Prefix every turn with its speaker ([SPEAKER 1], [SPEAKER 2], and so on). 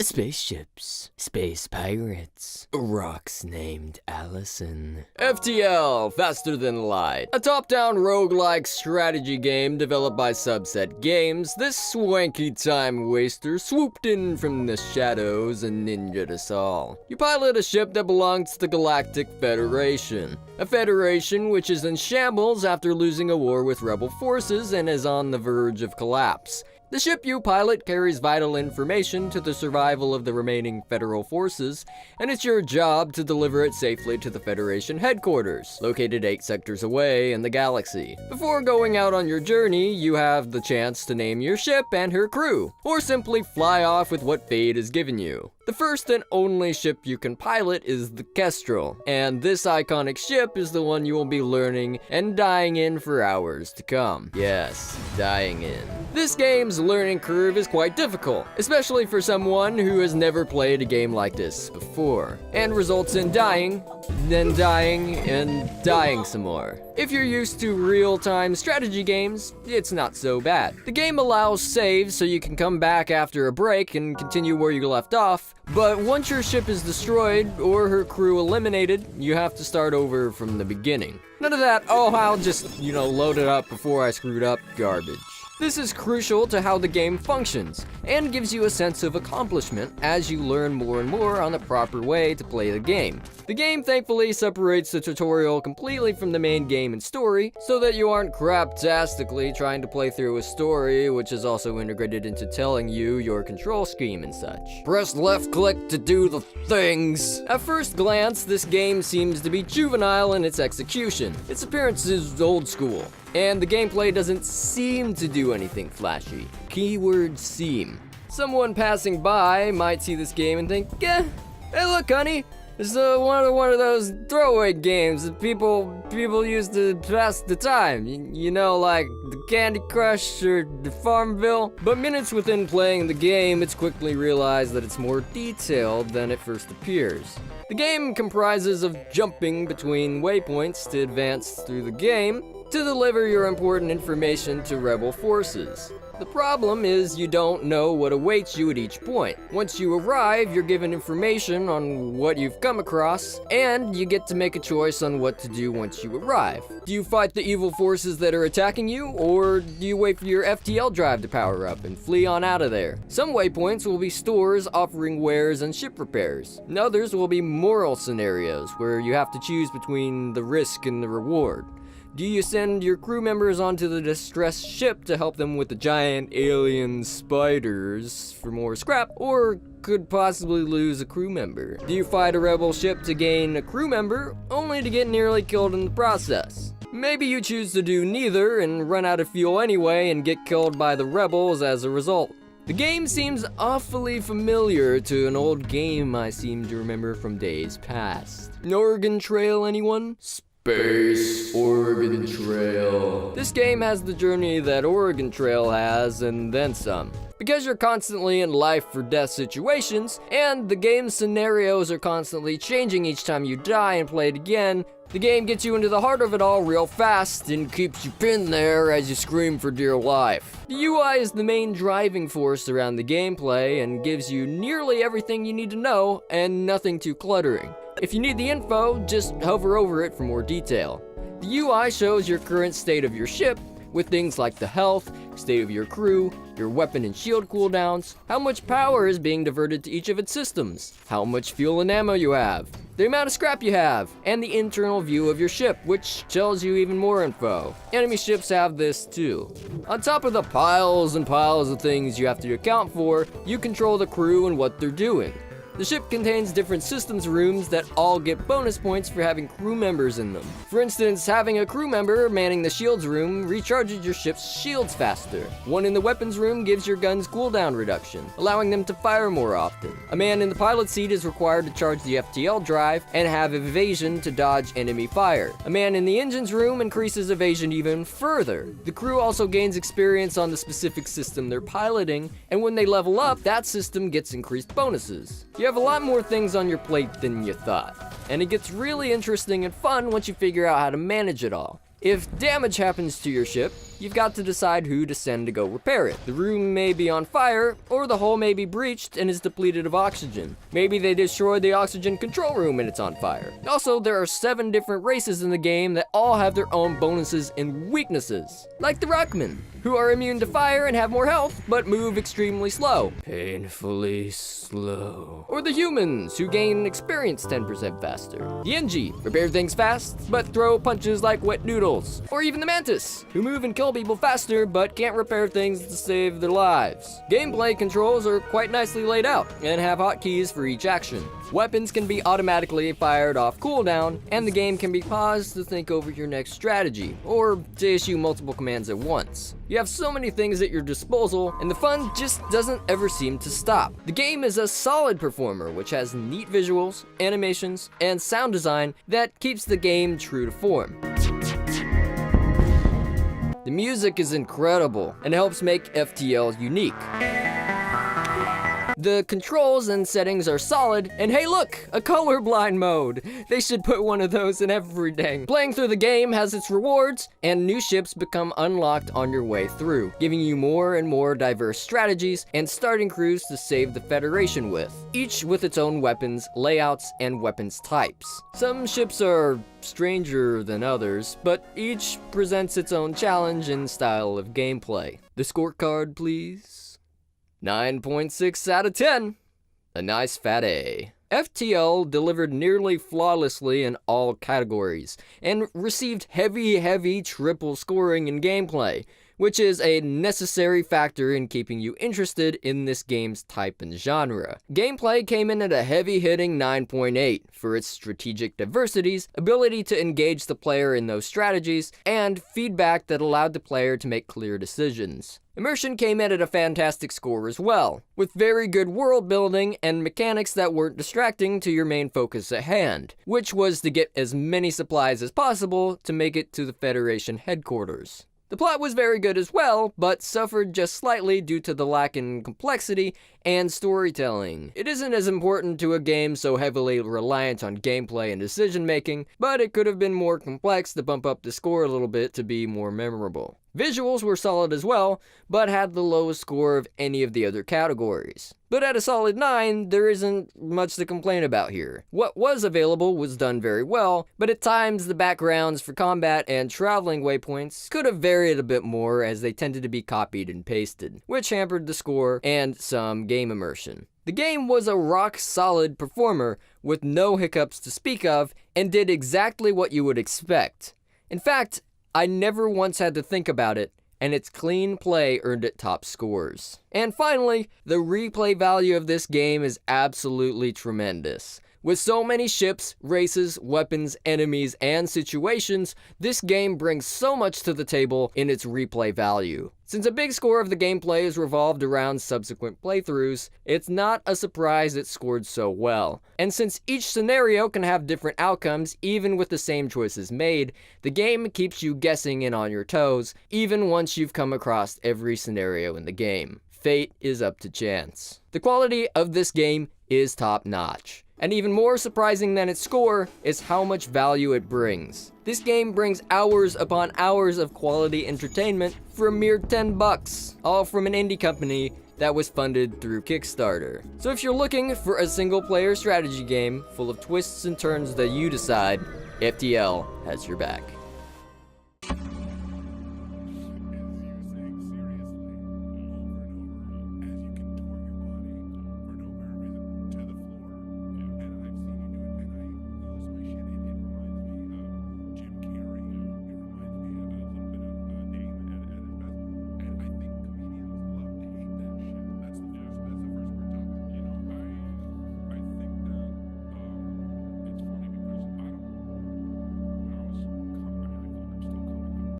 [SPEAKER 1] Spaceships, space pirates, rocks named Allison. FTL, Faster Than Light. A top-down roguelike strategy game developed by Subset Games, this swanky time waster swooped in from the shadows and ninja'd us all. You pilot a ship that belongs to the Galactic Federation. A federation which is in shambles after losing a war with rebel forces and is on the verge of collapse. The ship you pilot carries vital information to the survival of the remaining federal forces, and it's your job to deliver it safely to the Federation headquarters, located 8 sectors away in the galaxy. Before going out on your journey, you have the chance to name your ship and her crew, or simply fly off with what fate has given you. The first and only ship you can pilot is the Kestrel, and this iconic ship is the one you will be learning and dying in for hours to come. Yes, dying in. This game's learning curve is quite difficult, especially for someone who has never played a game like this before, and results in dying, then dying, and dying some more. If you're used to real-time strategy games, it's not so bad. The game allows saves so you can come back after a break and continue where you left off, but once your ship is destroyed or her crew eliminated, you have to start over from the beginning. None of that, oh, I'll just, load it up before I screwed up garbage. This is crucial to how the game functions, and gives you a sense of accomplishment as you learn more and more on the proper way to play the game. The game thankfully separates the tutorial completely from the main game and story, so that you aren't craptastically trying to play through a story which is also integrated into telling you your control scheme and such. Press left click to do the things! At first glance, this game seems to be juvenile in its execution. Its appearance is old school, and the gameplay doesn't seem to do anything flashy. Keyword seem. Someone passing by might see this game and think, hey look honey, it's one of those throwaway games that people use to pass the time. Like the Candy Crush or the Farmville. But minutes within playing the game, it's quickly realized that it's more detailed than it first appears. The game comprises of jumping between waypoints to advance through the game, to deliver your important information to rebel forces. The problem is you don't know what awaits you at each point. Once you arrive, you're given information on what you've come across, and you get to make a choice on what to do once you arrive. Do you fight the evil forces that are attacking you, or do you wait for your FTL drive to power up and flee on out of there? Some waypoints will be stores offering wares and ship repairs. And others will be moral scenarios where you have to choose between the risk and the reward. Do you send your crew members onto the distressed ship to help them with the giant alien spiders for more scrap, or could possibly lose a crew member? Do you fight a rebel ship to gain a crew member, only to get nearly killed in the process? Maybe you choose to do neither and run out of fuel anyway and get killed by the rebels as a result. The game seems awfully familiar to an old game I seem to remember from days past. Oregon Trail, anyone? Space Oregon Trail. This game has the journey that Oregon Trail has, and then some. Because you're constantly in life or death situations, and the game's scenarios are constantly changing each time you die and play it again, the game gets you into the heart of it all real fast and keeps you pinned there as you scream for dear life. The UI is the main driving force around the gameplay and gives you nearly everything you need to know and nothing too cluttering. If you need the info, just hover over it for more detail. The UI shows your current state of your ship, with things like the health, state of your crew, your weapon and shield cooldowns, how much power is being diverted to each of its systems, how much fuel and ammo you have, the amount of scrap you have, and the internal view of your ship, which tells you even more info. Enemy ships have this too. On top of the piles and piles of things you have to account for, you control the crew and what they're doing. The ship contains different systems rooms that all get bonus points for having crew members in them. For instance, having a crew member manning the shields room recharges your ship's shields faster. One in the weapons room gives your guns cooldown reduction, allowing them to fire more often. A man in the pilot seat is required to charge the FTL drive and have evasion to dodge enemy fire. A man in the engines room increases evasion even further. The crew also gains experience on the specific system they're piloting, and when they level up, that system gets increased bonuses. You have a lot more things on your plate than you thought, and it gets really interesting and fun once you figure out how to manage it all. If damage happens to your ship, you've got to decide who to send to go repair it. The room may be on fire, or the hull may be breached and is depleted of oxygen. Maybe they destroyed the oxygen control room and it's on fire. Also, there are 7 different races in the game that all have their own bonuses and weaknesses. Like the Ruckman, who are immune to fire and have more health, but move extremely slow. Painfully slow. Or the humans, who gain experience 10% faster. The NG, repair things fast, but throw punches like wet noodles. Or even the Mantis, who move and kill people faster, but can't repair things to save their lives. Gameplay controls are quite nicely laid out, and have hotkeys for each action. Weapons can be automatically fired off cooldown, and the game can be paused to think over your next strategy, or to issue multiple commands at once. You have so many things at your disposal, and the fun just doesn't ever seem to stop. The game is a solid performer, which has neat visuals, animations, and sound design that keeps the game true to form. The music is incredible, and helps make FTL unique. The controls and settings are solid, and hey look, a colorblind mode! They should put one of those in everything. Playing through the game has its rewards, and new ships become unlocked on your way through, giving you more and more diverse strategies and starting crews to save the Federation with, each with its own weapons, layouts, and weapons types. Some ships are stranger than others, but each presents its own challenge and style of gameplay. The scorecard, please? 9.6 out of 10. A nice fat A. FTL delivered nearly flawlessly in all categories, and received heavy triple scoring in gameplay, which is a necessary factor in keeping you interested in this game's type and genre. Gameplay came in at a heavy-hitting 9.8 for its strategic diversities, ability to engage the player in those strategies, and feedback that allowed the player to make clear decisions. Immersion came in at a fantastic score as well, with very good world building and mechanics that weren't distracting to your main focus at hand, which was to get as many supplies as possible to make it to the Federation headquarters. The plot was very good as well, but suffered just slightly due to the lack in complexity and storytelling. It isn't as important to a game so heavily reliant on gameplay and decision making, but it could have been more complex to bump up the score a little bit to be more memorable. Visuals were solid as well, but had the lowest score of any of the other categories. But at a solid 9, there isn't much to complain about here. What was available was done very well, but at times the backgrounds for combat and traveling waypoints could have varied a bit more as they tended to be copied and pasted, which hampered the score and some game immersion. The game was a rock-solid performer with no hiccups to speak of and did exactly what you would expect. In fact, I never once had to think about it, and its clean play earned it top scores. And finally, the replay value of this game is absolutely tremendous. With so many ships, races, weapons, enemies, and situations, this game brings so much to the table in its replay value. Since a big score of the gameplay is revolved around subsequent playthroughs, it's not a surprise it scored so well. And since each scenario can have different outcomes even with the same choices made, the game keeps you guessing and on your toes, even once you've come across every scenario in the game. Fate is up to chance. The quality of this game is top-notch. And even more surprising than its score is how much value it brings. This game brings hours upon hours of quality entertainment for a mere $10, all from an indie company that was funded through Kickstarter. So if you're looking for a single-player strategy game full of twists and turns that you decide, FTL has your back.